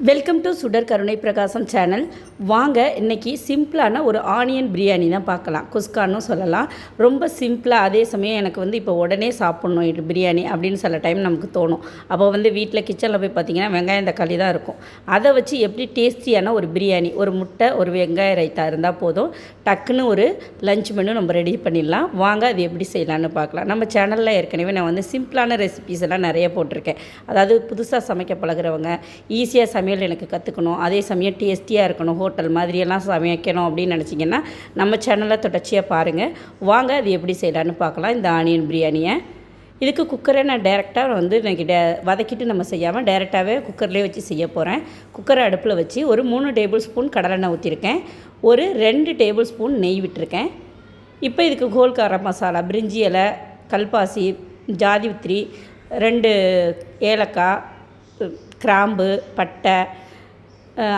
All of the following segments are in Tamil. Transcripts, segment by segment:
வெல்கம் டு சுடர் கருணை பிரகாசம் சேனல். வாங்க இன்றைக்கி சிம்பிளான ஒரு ஆனியன் பிரியாணி தான் பார்க்கலாம். குஸ்கான்னு சொல்லலாம். ரொம்ப சிம்பிளாக, அதே சமயம் எனக்கு இப்போ உடனே சாப்பிட்ணும் இது பிரியாணி அப்படின்னு சில டைம் நமக்கு தோணும். அப்போ வீட்டில் கிச்சனில் போய் பார்த்திங்கன்னா வெங்காயம் தக்காளி தான் இருக்கும். அதை வச்சு எப்படி டேஸ்டியான ஒரு பிரியாணி, ஒரு முட்டை, ஒரு வெங்காய ரைத்தா இருந்தால் போதும், டக்குன்னு ஒரு லஞ்ச் மெனு நம்ம ரெடி பண்ணிடலாம். வாங்க அது எப்படி செய்யலான்னு பார்க்கலாம். நம்ம சேனலில் ஏற்கனவே நான் சிம்பிளான ரெசிபீஸ் எல்லாம் நிறைய போட்டிருக்கேன். அதாவது புதுசாக சமைக்க பழகிறவங்க, ஈஸியாக சமையல் எனக்கு கற்றுக்கணும், அதே சமயம் டேஸ்டியாக இருக்கணும், ஹோட்டல் மாதிரியெல்லாம் சமைக்கணும் அப்படின்னு நினச்சிங்கன்னா நம்ம சேனலை தொடர்ச்சியாக பாருங்கள். வாங்க அது எப்படி செய்யலான்னு பார்க்கலாம். இந்த ஆனியன் பிரியாணியை இதுக்கு குக்கரை நான் டைரெக்டாக இன்றைக்கி வதக்கிட்டு நம்ம செய்யாமல் டைரெக்டாகவே குக்கர்லேயே வச்சு செய்ய போகிறேன். குக்கரை அடுப்பில் வச்சு ஒரு 3 டேபிள் ஸ்பூன் கடலெண்ணெய் ஊற்றிருக்கேன். ஒரு 2 டேபிள் ஸ்பூன் நெய் விட்டுருக்கேன். இப்போ இதுக்கு ஹோல் கரம் மசாலா, பிரிஞ்சி இலை, கல்பாசி, ஜாதிபத்திரி, 2 ஏலக்காய், கிராம்பு, பட்டை,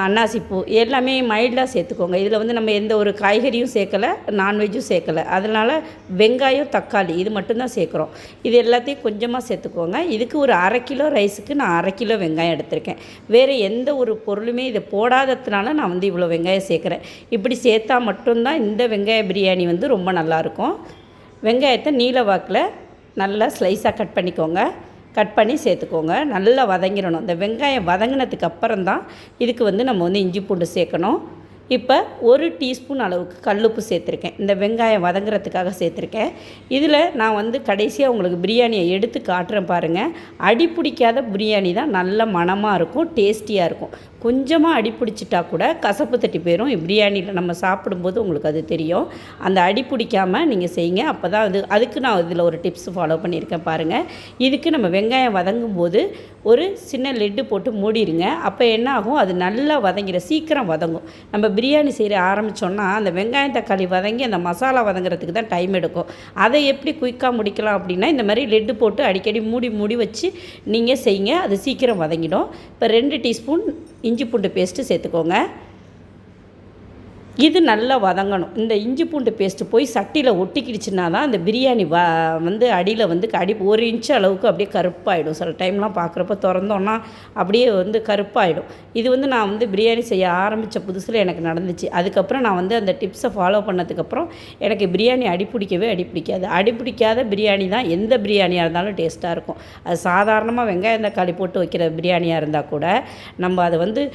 அன்னாசிப்பூ எல்லாமே மைல்டாக சேர்த்துக்கோங்க. இதில் நம்ம எந்த ஒரு காய்கறியும் சேர்க்கலை, நான்வெஜ்ஜும் சேர்க்கலை. அதனால் வெங்காயம், தக்காளி இது மட்டும்தான் சேர்க்குறோம். இது எல்லாத்தையும் கொஞ்சமாக சேர்த்துக்கோங்க. இதுக்கு ஒரு 1/2 கிலோ ரைஸுக்கு நான் 1/2 கிலோ வெங்காயம் எடுத்திருக்கேன். வேறு எந்த ஒரு பொருளுமே இதை போடாததுனால நான் இவ்வளோ வெங்காயம் சேர்க்குறேன். இப்படி சேர்த்தா மட்டும்தான் இந்த வெங்காய பிரியாணி ரொம்ப நல்லாயிருக்கும். வெங்காயத்தை நீல வாக்கில் நல்லா ஸ்லைஸாக கட் பண்ணிக்கோங்க. கட் பண்ணி சேர்த்துக்கோங்க. நல்லா வதங்கிடணும். இந்த வெங்காயம் வதங்கினதுக்கு அப்புறம் தான் இதுக்கு நம்ம இஞ்சி பூண்டு சேர்க்கணும். இப்போ 1 டீஸ்பூன் அளவுக்கு கல்லுப்பு சேர்த்துருக்கேன். இந்த வெங்காயம் வதங்குறதுக்காக சேர்த்துருக்கேன். இதில் நான் கடைசியாக உங்களுக்கு பிரியாணியை எடுத்து காட்டுறேன் பாருங்கள். அடி பிடிக்காத பிரியாணி தான் நல்ல மணமாக இருக்கும், டேஸ்டியாக இருக்கும். கொஞ்சமாக அடி பிடிச்சிட்டா கூட கசப்பு தட்டி போயிடும். பிரியாணியில் நம்ம சாப்பிடும்போது உங்களுக்கு அது தெரியும். அந்த அடி பிடிக்காமல் நீங்கள் செய்யுங்க. அப்போ தான் அதுக்கு நான் இதில் ஒரு டிப்ஸ் ஃபாலோ பண்ணியிருக்கேன் பாருங்கள். இதுக்கு நம்ம வெங்காயம் வதங்கும் போது ஒரு சின்ன லெட்டு போட்டு மூடிடுங்க. அப்போ என்ன ஆகும், அது நல்லா சீக்கிரம் வதங்கும். நம்ம பிரியாணி செய்ய ஆரம்பித்தோன்னா அந்த வெங்காயம் தக்காளி வதங்கி அந்த மசாலா வதங்குறதுக்கு தான் டைம் எடுக்கும். அதை எப்படி குயிக்காக முடிக்கலாம் அப்படின்னா, இந்த மாதிரி லெட்டு போட்டு அடிக்கடி மூடி வச்சு நீங்கள் செய்யுங்க. அது சீக்கிரம் வதங்கிடும். இப்போ 2 டீஸ்பூன் இஞ்சி பூண்டு பேஸ்ட்டு சேர்த்துக்கோங்க. இது நல்லா வதங்கணும். இந்த இஞ்சி பூண்டு பேஸ்ட்டு போய் சட்டியில் ஒட்டிக்கிடுச்சுன்னா தான் அந்த பிரியாணி அடியில் அடி 1 இன்ச்சு அளவுக்கு அப்படியே கருப்பாகிடும். சில டைம்லாம் பார்க்குறப்ப திறந்தோன்னா அப்படியே கருப்பாகிடும். இது நான் பிரியாணி செய்ய ஆரம்பித்த புதுசில் எனக்கு நடந்துச்சு. அதுக்கப்புறம் நான் அந்த டிப்ஸை ஃபாலோ பண்ணதுக்கப்புறம் எனக்கு பிரியாணி அடி பிடிக்காது. அடி பிடிக்காத பிரியாணி தான் எந்த பிரியாணியாக இருந்தாலும் டேஸ்ட்டாக இருக்கும். அது சாதாரணமாக வெங்காயம் தக்காளி போட்டு வைக்கிற பிரியாணியாக இருந்தால் கூட நம்ம அதை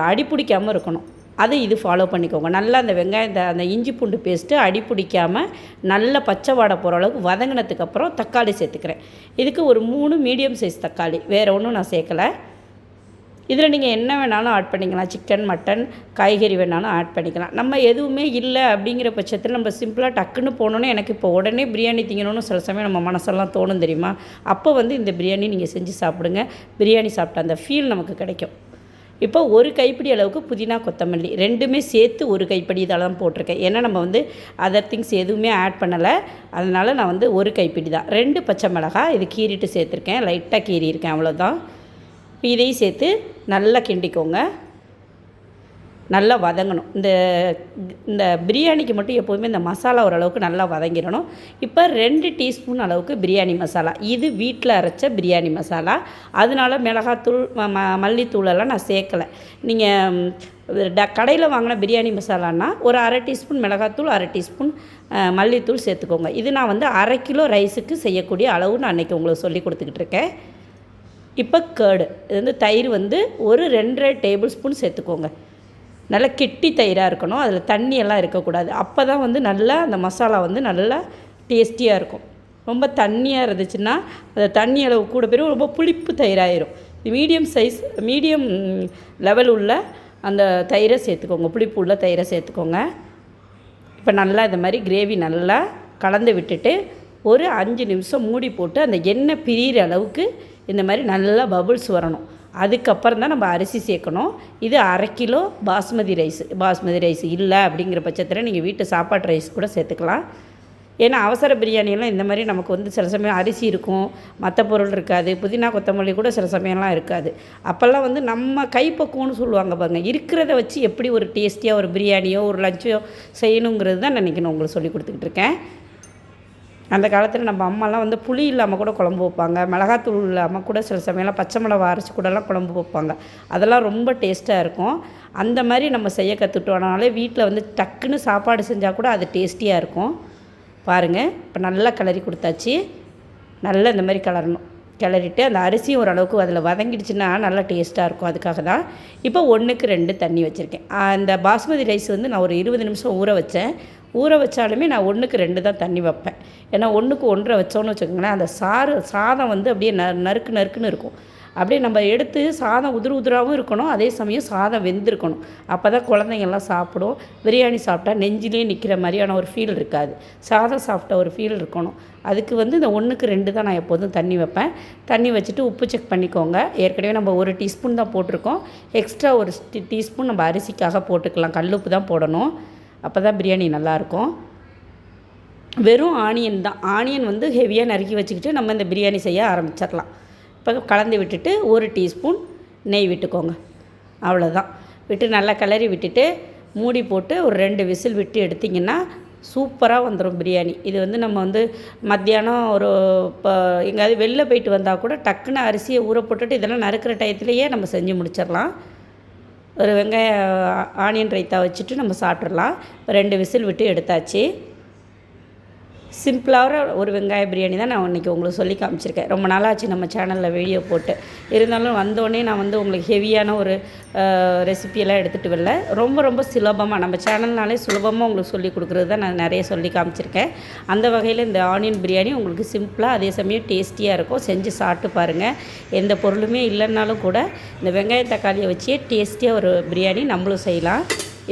அடி பிடிக்காமல் இருக்கணும். அது இது ஃபாலோ பண்ணிக்கோங்க. நல்லா அந்த வெங்காயம் அந்த இஞ்சி பூண்டு பேஸ்ட்டு அடி பிடிக்காமல் நல்லா பச்சை வாடை போகிற அளவுக்கு வதங்கினதுக்கப்புறம் தக்காளி சேர்த்துக்கிறேன். இதுக்கு ஒரு 3 மீடியம் சைஸ் தக்காளி, வேறு ஒன்றும் நான் சேர்க்கலை. இதில் நீங்கள் என்ன வேணாலும் ஆட் பண்ணிக்கலாம். சிக்கன், மட்டன், காய்கறி வேணாலும் ஆட் பண்ணிக்கலாம். நம்ம எதுவுமே இல்லை அப்படிங்கிற பட்சத்தில் நம்ம சிம்பிளாக டக்குன்னு போனோன்னே எனக்கு இப்போ உடனே பிரியாணி திங்கணும்னு சில சமயம் நம்ம மனசெல்லாம் தோணும் தெரியுமா. அப்போ இந்த பிரியாணி நீங்கள் செஞ்சு சாப்பிடுங்க. பிரியாணி சாப்பிட்ட அந்த ஃபீல் நமக்கு கிடைக்கும். இப்போ 1 கைப்பிடி அளவுக்கு புதினா, கொத்தமல்லி 2மே சேர்த்து 1 கைப்பிடி இதெல்லாம் போட்டிருக்கேன். ஏன்னா நம்ம அதர் திங்ஸ் எதுவுமே ஆட் பண்ணலை. அதனால் நான் 1 கைப்பிடி தான். 2 பச்சை மிளகாய் இது கீறிட்டு சேர்த்துருக்கேன். லைட்டாக கீறியிருக்கேன், அவ்வளோதான். இதையும் சேர்த்து நல்லா கிண்டிக்கோங்க. நல்லா வதங்கணும். இந்த பிரியாணிக்கு மட்டும் எப்போதுமே இந்த மசாலா ஓரளவுக்கு நல்லா வதங்கிடணும். இப்போ 2 டீஸ்பூன் அளவுக்கு பிரியாணி மசாலா, இது வீட்டில் அரைச்ச பிரியாணி மசாலா. அதனால மிளகாத்தூள், மல்லித்தூளெல்லாம் நான் சேர்க்கலை. நீங்கள் கடையில் வாங்கின பிரியாணி மசாலான்னா ஒரு 1/2 டீஸ்பூன் மிளகாத்தூள், 1/2 டீஸ்பூன் மல்லித்தூள் சேர்த்துக்கோங்க. இது நான் 1/2 கிலோ ரைஸுக்கு செய்யக்கூடிய அளவு நான் அன்றைக்கி உங்களுக்கு சொல்லி கொடுத்துக்கிட்டு இருக்கேன். இப்போ கேர்டு, இது தயிர் ஒரு 2.5 டேபிள் ஸ்பூன் சேர்த்துக்கோங்க. நல்லா கெட்டி தயிராக இருக்கணும். அதில் தண்ணியெல்லாம் இருக்கக்கூடாது. அப்போ தான் நல்லா அந்த மசாலா நல்லா டேஸ்டியாக இருக்கும். ரொம்ப தண்ணியாக இருந்துச்சுன்னா அந்த தண்ணி அளவு கூட பேரும் ரொம்ப புளிப்பு தயிராகிடும். மீடியம் லெவல் உள்ள அந்த தயிரை சேர்த்துக்கோங்க. புளிப்பு உள்ள தயிரை சேர்த்துக்கோங்க. இப்போ நல்லா இந்த மாதிரி கிரேவி நல்லா கலந்து விட்டுட்டு ஒரு 5 நிமிஷம் மூடி போட்டு அந்த எண்ணெய் பிரிகிற அளவுக்கு இந்த மாதிரி நல்லா பபுள்ஸ் வரணும். அதுக்கப்புறம் தான் நம்ம அரிசி சேர்க்கணும். இது 1/2 கிலோ பாஸ்மதி ரைஸ் இல்லை அப்படிங்கிற பட்சத்தில் நீங்கள் வீட்டு சாப்பாட்டு ரைஸ் கூட சேர்த்துக்கலாம். ஏன்னா அவசர பிரியாணியெல்லாம் இந்த மாதிரி நமக்கு சில சமயம் அரிசி இருக்கும், மற்ற பொருள் இருக்காது, புதினா கொத்தமல்லி கூட சில சமயம்லாம் இருக்காது. அப்போல்லாம் நம்ம கைப்பக்குவம்னு சொல்லுவாங்க பாருங்க. இருக்கிறத வச்சு எப்படி ஒரு டேஸ்டியாக ஒரு பிரியாணியோ ஒரு லஞ்சோ செய்யணுங்கிறது தான் நினைக்கணும் உங்களுக்கு சொல்லி கொடுத்துக்கிட்டு இருக்கேன். அந்த காலத்தில் நம்ம அம்மாலாம் வந்து புளி இல்லாமல் கூட குழம்பு வைப்பாங்க, மிளகாத்தூள் இல்லாமல் கூட சில சமயம்லாம் பச்சை மிளகா அரைச்சி கூடலாம் குழம்பு வைப்பாங்க. அதெல்லாம் ரொம்ப டேஸ்ட்டாக இருக்கும். அந்த மாதிரி நம்ம செய்ய கற்றுக்கிட்டோம்னாலே வீட்டில் வந்து டக்குன்னு சாப்பாடு செஞ்சால் கூட அது டேஸ்டியாக இருக்கும். பாருங்கள், இப்போ நல்லா கிளறி கொடுத்தாச்சு. நல்லா இந்த மாதிரி கிளறிட்டு அந்த அரிசியும் ஓரளவுக்கு அதில் வதங்கிடுச்சுன்னா நல்லா டேஸ்ட்டாக இருக்கும். அதுக்காக தான் இப்போ 1க்கு 2 தண்ணி வச்சுருக்கேன். அந்த பாஸ்மதி ரைஸ் வந்து நான் ஒரு 20 நிமிஷம் ஊற வச்சேன். ஊற வச்சாலுமே நான் 1க்கு 2 தான் தண்ணி வைப்பேன். ஏன்னா 1க்கு 1.5 வச்சோன்னு வச்சுக்கோங்களேன், அந்த சாதம் வந்து அப்படியே நறுக்குன்னு இருக்கும். அப்படியே நம்ம எடுத்து சாதம் உதிராகவும் இருக்கணும், அதே சமயம் சாதம் வெந்திருக்கணும். அப்போ தான் குழந்தைங்கள்லாம் சாப்பிடும். பிரியாணி சாப்பிட்டா நெஞ்சிலே நிற்கிற மாதிரியான ஒரு ஃபீல் இருக்காது, சாதம் சாப்பிட்ட ஒரு ஃபீல் இருக்கணும். அதுக்கு வந்து இந்த 1க்கு 2 தான் நான் எப்போதும் தண்ணி வைப்பேன். தண்ணி வச்சுட்டு உப்பு செக் பண்ணிக்கோங்க. ஏற்கனவே நம்ம 1 டீஸ்பூன் தான் போட்டிருக்கோம். எக்ஸ்ட்ரா 1 டீஸ்பூன் நம்ம அரிசிக்காக போட்டுக்கலாம். கல்லுப்பு தான் போடணும், அப்போ தான் பிரியாணி நல்லாயிருக்கும். வெறும் ஆனியன் தான். ஆனியன் வந்து ஹெவியாக நறுக்கி வச்சுக்கிட்டு நம்ம இந்த பிரியாணி செய்ய ஆரம்பிச்சிடலாம். இப்போ கலந்து விட்டுட்டு 1 டீஸ்பூன் நெய் விட்டுக்கோங்க. அவ்வளோதான். விட்டு நல்லா கிளறி விட்டுட்டு மூடி போட்டு ஒரு 2 விசில் விட்டு எடுத்திங்கன்னா சூப்பராக வந்துடும் பிரியாணி. இது வந்து நம்ம வந்து மத்தியானம் இப்போ எங்கேயாவது வெளில போயிட்டு வந்தால் கூட டக்குன்னு அரிசியை ஊற போட்டுட்டு இதெல்லாம் நறுக்கிற டயத்துலேயே நம்ம செஞ்சு முடிச்சிடலாம். ஒரு ஆனியன் ரைத்தா வச்சுட்டு நம்ம சாப்பிட்றலாம். இப்போ 2 விசில் விட்டு எடுத்தாச்சு. சிம்பிளான ஒரு வெங்காய பிரியாணி தான் நான் இன்றைக்கி உங்களுக்கு சொல்லி காமிச்சிருக்கேன். ரொம்ப நாளாச்சு நம்ம சேனலில் வீடியோ போட்டு. இருந்தாலும் வந்தோடனே நான் வந்து உங்களுக்கு ஹெவியான ஒரு ரெசிபியெல்லாம் எடுத்துகிட்டு வரல. ரொம்ப சுலபமாக நம்ம சேனல்னாலே சுலபமாக உங்களுக்கு சொல்லி கொடுக்குறது தான் நான் நிறைய சொல்லி காமிச்சிருக்கேன். அந்த வகையில் இந்த ஆனியன் பிரியாணி உங்களுக்கு சிம்பிளாக அதே சமயம் டேஸ்டியாக இருக்கும். செஞ்சு சாப்பிட்டு பாருங்கள். எந்த பொருளுமே இல்லைன்னாலும் கூட இந்த வெங்காய தக்காளியை வச்சே டேஸ்டியாக ஒரு பிரியாணி நம்மளும் செய்யலாம்.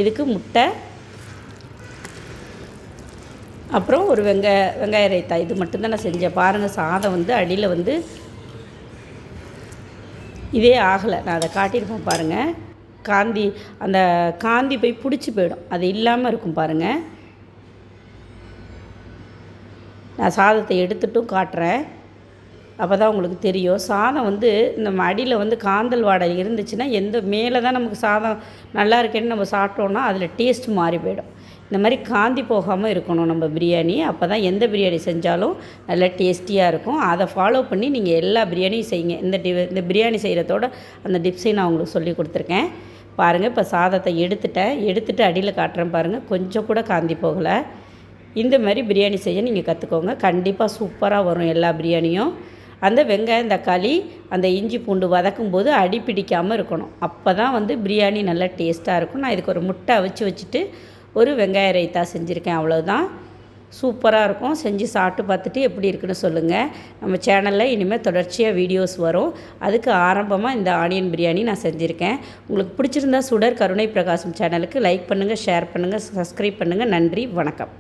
இதுக்கு முட்டை, அப்புறம் ஒரு வெங்காய ரைத்தா, இது மட்டும்தான் நான் செஞ்சேன். பாருங்கள், சாதம் வந்து அடியில் வந்து இதே ஆகலை. நான் அதை காட்டியிருப்பேன் பாருங்கள். அந்த காந்தி போய் பிடிச்சி போயிடும், அது இல்லாமல் இருக்கும் பாருங்கள். நான் சாதத்தை எடுத்துட்டும் காட்டுறேன், அப்போ தான் உங்களுக்கு தெரியும். சாதம் வந்து நம்ம அடியில் வந்து காந்தல் வாடை இருந்துச்சுன்னா மேலே தான் நமக்கு சாதம் நல்லா இருக்கேன்னு நம்ம சாப்பிட்டோன்னா அதில் டேஸ்ட் மாறி போயிடும். இந்த மாதிரி காந்தி போகாமல் இருக்கணும் நம்ம பிரியாணி. அப்போ தான் எந்த பிரியாணி செஞ்சாலும் நல்லா டேஸ்டியாக இருக்கும். அதை ஃபாலோ பண்ணி நீங்கள் எல்லா பிரியாணியும் செய்யுங்க. இந்த பிரியாணி செய்கிறதோட அந்த டிப்ஸையும் நான் உங்களுக்கு சொல்லி கொடுத்துருக்கேன். பாருங்கள், இப்போ சாதத்தை எடுத்துட்டு அடியில் காட்டுறேன் பாருங்கள். கொஞ்சம் கூட காந்தி போகலை. இந்த மாதிரி பிரியாணி செய்ய நீங்கள் கற்றுக்கோங்க. கண்டிப்பாக சூப்பராக வரும் எல்லா பிரியாணியும். அந்த வெங்காயம் தக்காளி அந்த இஞ்சி பூண்டு வதக்கும் போது அடி பிடிக்காமல் இருக்கணும். அப்போ தான் வந்து பிரியாணி நல்லா டேஸ்ட்டாக இருக்கும். நான் இதுக்கு ஒரு முட்டை வச்சுட்டு ஒரு வெங்காய ரைத்தா செஞ்சுருக்கேன். அவ்வளோதான். சூப்பராக இருக்கும். செஞ்சு சாப்பிட்டு பார்த்துட்டு எப்படி இருக்குன்னு சொல்லுங்கள். நம்ம சேனலில் இனிமேல் தொடர்ச்சியாக வீடியோஸ் வரும். அதுக்கு ஆரம்பமாக இந்த ஆனியன் பிரியாணி நான் செஞ்சுருக்கேன். உங்களுக்கு பிடிச்சிருந்தா சுடர் கருணை பிரகாசம் சேனலுக்கு லைக் பண்ணுங்கள், ஷேர் பண்ணுங்கள், சப்ஸ்கிரைப் பண்ணுங்கள். நன்றி, வணக்கம்.